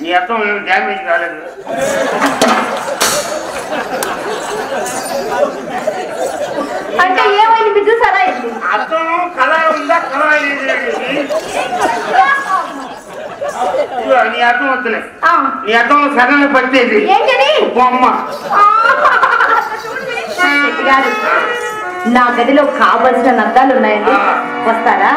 నీ అర్థం డ్యామేజ్ కాలేదు. అంటే ఏమైంది మీరు చూసారా? అర్థం కళ ఉందా కళ నీ అర్థం వద్దులే. నీ అర్థం సగం పట్టేది బొమ్మ. నా గదిలో కావలసిన నద్దాలు ఉన్నాయండి, వస్తారా?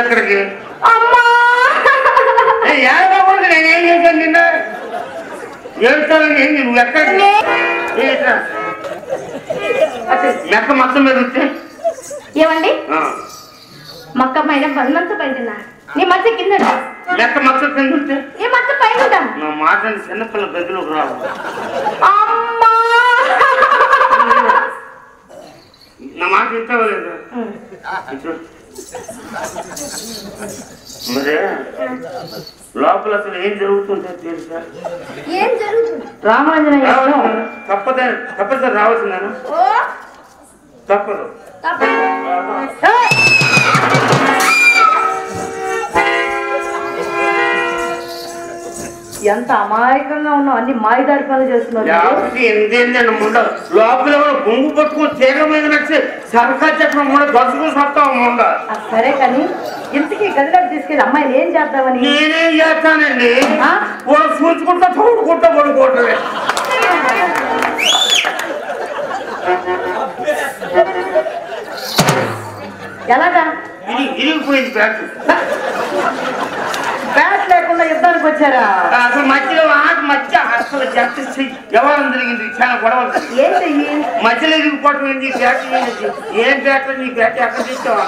ఎక్కడికి నేనేం చేశాను నిన్న ఏడుతాను ఏంటి నువ్వు ఎక్కడికి లెక్క మొత్తం మీద వస్తే ఏమండి మక్క పైన మంచం పైన నీ మధ్య కింద లెక్క మొత్తం కింద వస్తే నీ మధ్య పైన ఉంటాను. నా మాట చిన్నపిల్ల గదిలోకి రావు. నా మాట ఇంటలేదు మరి లోపల అసలు ఏం జరుగుతుందో తెలుసా? ఏం జరుగుతుంది? రామాంజనేయ తప్పనిసరి రావాల్సిందేనా? తప్పదు. ఎంత అమాయకంగా ఉన్నావు, అన్ని మాయదారి పనులు చేస్తున్నావు. లోపల బొంగు పట్టుకుని తీగ మీద నచ్చి సరకా చక్రం కూడా దసుకు సత్తా. సరే కానీ ఇంతకీ గదిలోకి తీసుకెళ్ళి అమ్మాయిని ఏం చేద్దామని? నేనేం చేస్తానండి, చూసుకుంటా చూడుకుంటా పడుకోవటమే. ఎలాగా? ఇరిగిపోయింది బ్యాట్. బ్యాట్ లేకుండా యుద్ధానికి వచ్చారా? అసలు మధ్యలో మధ్య అసలు వ్యవహారం జరిగింది, చాలా గొడవలు. ఏం చెయ్యి? మధ్యలో ఇరిగిపోవటం ఏంటి? బ్యాట్ ఏం బ్యాట్? నీ బ్యాట్ ఎక్కడ తీసుకోవా?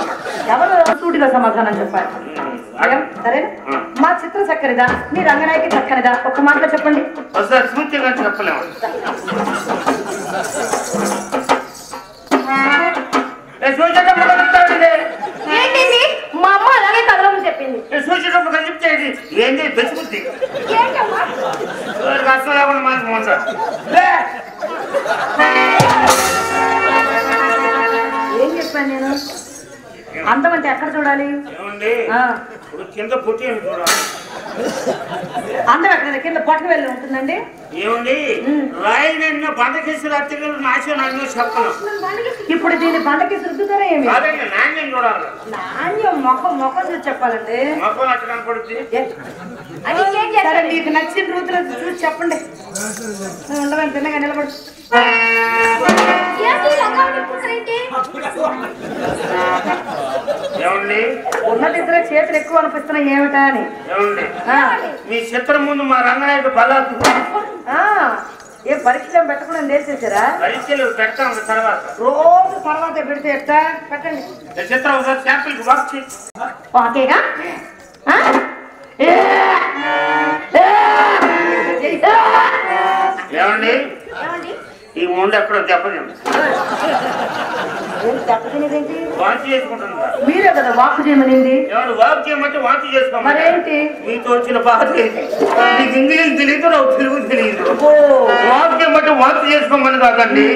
ఎవరు సూటిగా సమాధానం చెప్పాలి. సరే, మా చిత్ర చక్కనిదా మీ రంగనాయకి చక్కనిదా? ఒక్క మాటలో చెప్పండి. ఒకసారి సూటిగా చెప్పలేము. ఏంటండి మా అమ్మ అలాగే కదలమని చెప్పింది. సూచేటప్పుడు చెప్తేది ఏంటి బెచ్చుకుంది అసలు లేకుండా మనకు ముందు ఏం చెప్పాను నేను? అందం అంటే ఎక్కడ చూడాలి? కింద పుట్టి చూడాలి. అందం ఎక్కడ? కింద పొట్టకు వెళ్ళి ఉంటుందండి. ఏమండి రాయలు బండకేసి అత్తగారు నాశనం చెప్పను. ఇప్పుడు దీన్ని బండకేసి రుద్దుతారా ఏమి? నాణ్యం చూడాలి. నాణ్యం మొఖం చూసి చెప్పాలండి. మొఖం అట్లా కనపడుతుంది. సరే మీకు నచ్చిన రుద్దులు చూసి చెప్పండి. ఉండవని తిన్నగా నిలబడు. ఏమండి ఉన్నదిద్దరే చేతులు ఎక్కువ అనిపిస్తున్నాయి ఏమిటా అని. ఏమండి మీ చిత్రం ముందు మా రంగనాయకు బలాదు ఏ పరీక్షలో పెట్టకుండా నేర్చేసారా? పరీక్షలు పెడతాం తర్వాత, రోజు తర్వాత పెడితే ఎట్టా? పెట్టండి చిత్రం ఒకసారి శాంపుల్ వాక్ చేయి. ఓకేగా? ఏమండి ఈ ముందు ఎక్కడో దెబ్బతింది. వాంతి చేసుకుంటుంది. మీరే కదా వాక్ చేయమనింది. ఎవరు వాక్ చేయమంటే వాంతి చేసుకోమని. మరేంటి మీతో వచ్చిన బాధ నీకు ఇంగ్లీష్ తెలియదు, నాకు తెలుగు తెలియదు. వాక్ చేయమంటే వాంతి చేసుకోమని కాదండి,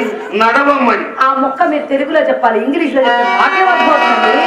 నడవమ్మని. ఆ మొక్క మీరు తెలుగులో చెప్పాలి, ఇంగ్లీష్ లో చెప్పాలి.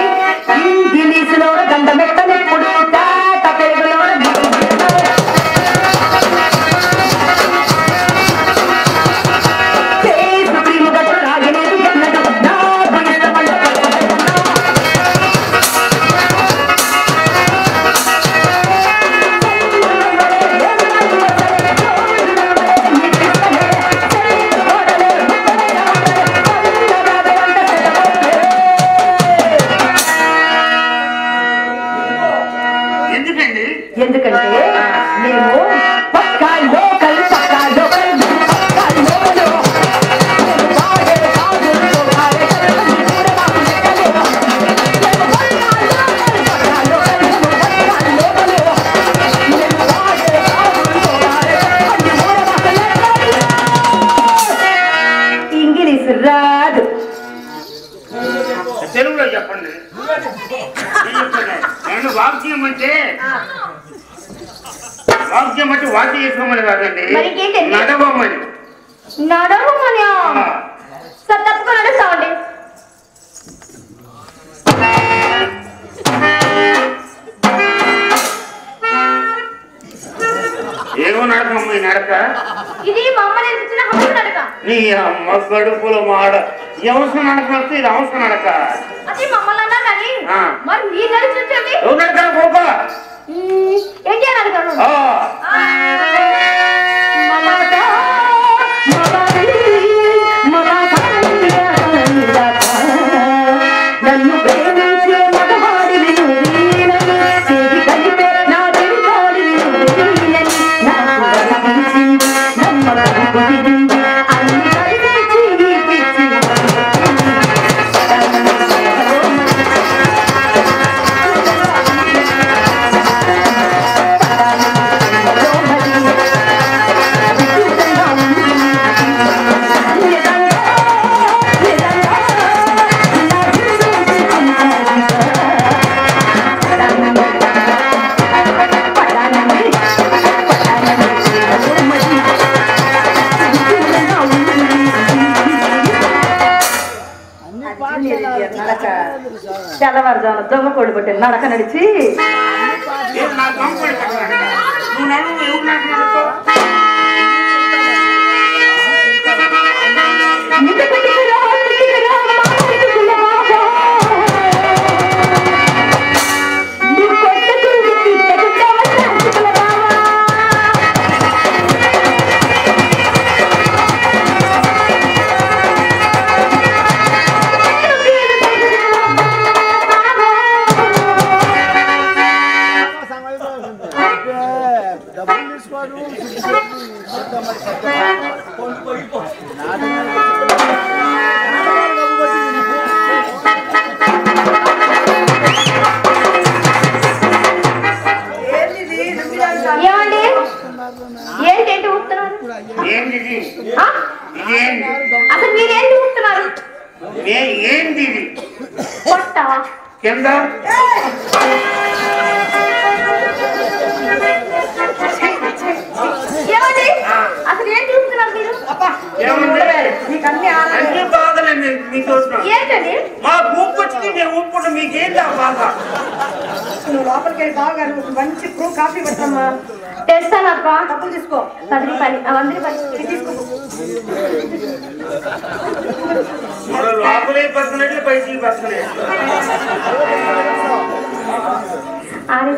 చెప్తానండి నేను వాక్యం అంటే వాక్యం చేసుకోమని కాదండి నడవమని నడవమని సార్ తప్పుకొని నడుస్తామండి ఏమో నడకమ్మ ఈ నడక ఇది మా అమ్మ నేర్పించిన హంస నడక నీ అమ్మ కడుపుల మాడ ఎవస నడక వస్తే ఇది అవసరం నడక అది మమ్మల్ని అన్నా కానీ మరి మీరు నడిచించండి ఎవరు నడక పోపా ఏంటి అని అడగను నన్ను ప్రేమించే మగవాడి కలిపే నా తెలుగోడి తెల్లవారుజామున దొంగ కోడి కొట్టిన నడక నడిచి అసలు మీరేంటి ఊపుతున్నారు ఏంటి పొట్ట కింద ఏమండి అసలు ఏంటి ఊపుతున్నారు మీరు అన్ని బాధలండి మీకోసం ఏంటండి మా ఊపొచ్చింది నేను ఊపుకుంటా మీకేంటి ఆ బాధ నువ్వు లోపలికి వెళ్ళి బాగా మంచి ప్రూ కాఫీ పెట్టమ్మా తెస్తాను అక్క డబ్బులు తీసుకో 10 రూపాయలు అవందరి తీసుకో లోపలే పక్కనట్లు పైకి పక్కనే ఆరే